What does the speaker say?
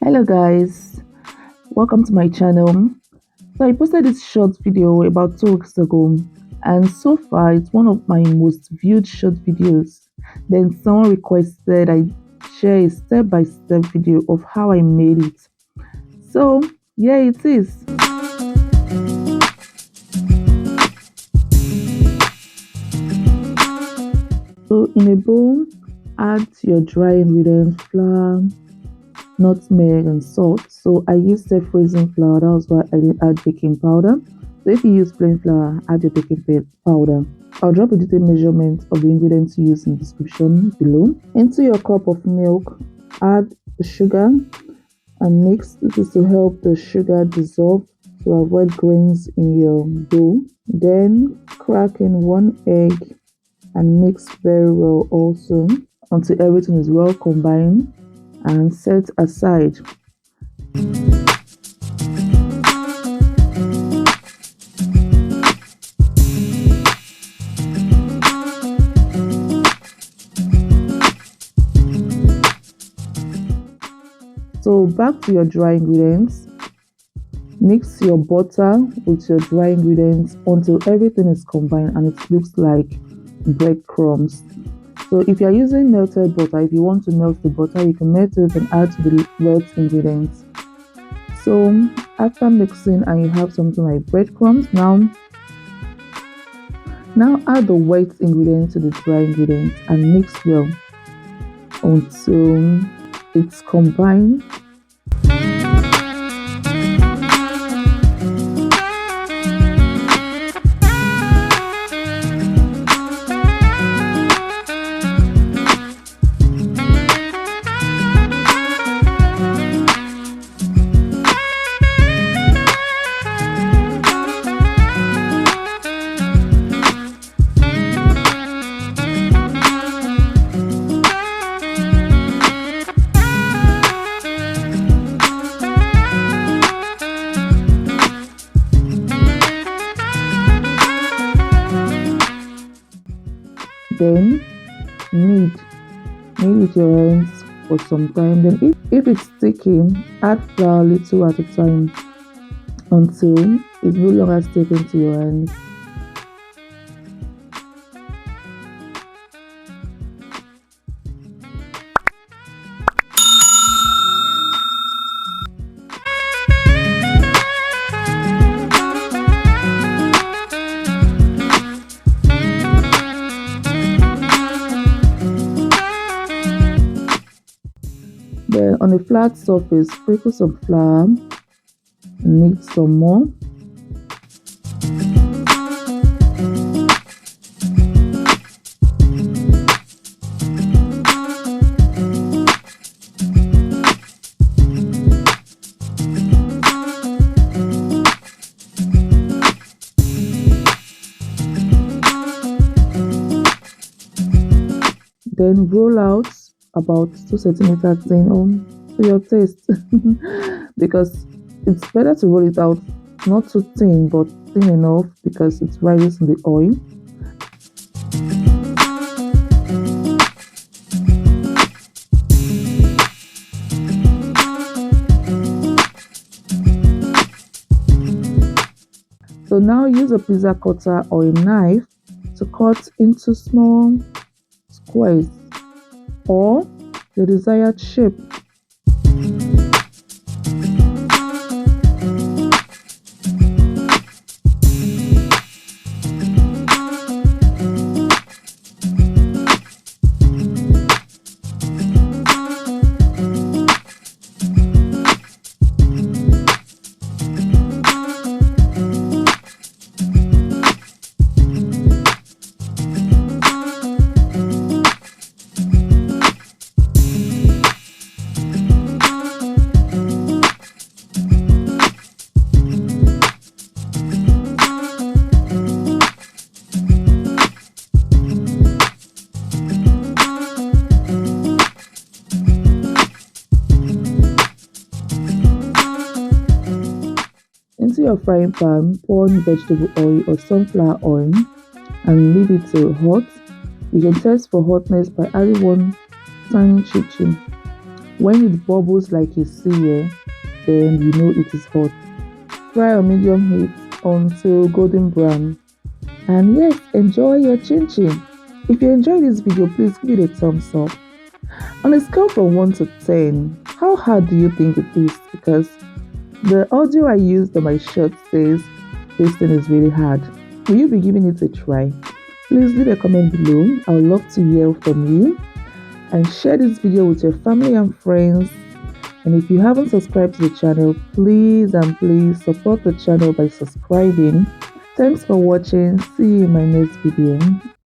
Hello guys, welcome to my channel. So I posted this short video about 2 weeks ago, and so far it's one of my most viewed short videos. Then someone requested I share a step-by-step video of how I made it. So yeah, it is. So in a bowl, add your dry ingredients, flour, nutmeg and salt. So I used self-raising flour, that was why I didn't add baking powder. So if you use plain flour, add your baking powder. I'll drop a detailed measurement of the ingredients used in the description below. Into your cup of milk, add the sugar and mix. This is to help the sugar dissolve to avoid grains in your dough. Then crack in 1 egg and mix very well also until everything is well combined and set aside. So back to your dry ingredients. Mix your butter with your dry ingredients until everything is combined and it looks like breadcrumbs. So if you're using melted butter, if you want to melt the butter, you can melt it and add to the wet ingredients. So after mixing and you have something like breadcrumbs, now add the wet ingredients to the dry ingredients and mix well until it's combined. Then knead with your hands for some time. Then if it's sticky, add flour little at a time until it's no longer sticking to your hands. Then on a flat surface, sprinkle some flour and knead some more. Then roll out about 2 centimeters thin to your taste because it's better to roll it out not too thin but thin enough because it rises in the oil. So now use a pizza cutter or a knife to cut into small squares or the desired shape. Into your frying pan, pour on vegetable oil or sunflower oil and leave it till hot. You can test for hotness by adding one tiny chinchin. When it bubbles like you see here, then you know it is hot. Fry on medium heat until golden brown. And yes, enjoy your chin chin. If you enjoyed this video, please give it a thumbs up. On a scale from 1 to 10, how hard do you think it is? Because the audio I used on my shirt says this thing is really hard. Will you be giving it a try? Please leave a comment below. I would love to hear from you. And share this video with your family and friends. And if you haven't subscribed to the channel, please and please support the channel by subscribing. Thanks for watching. See you in my next video.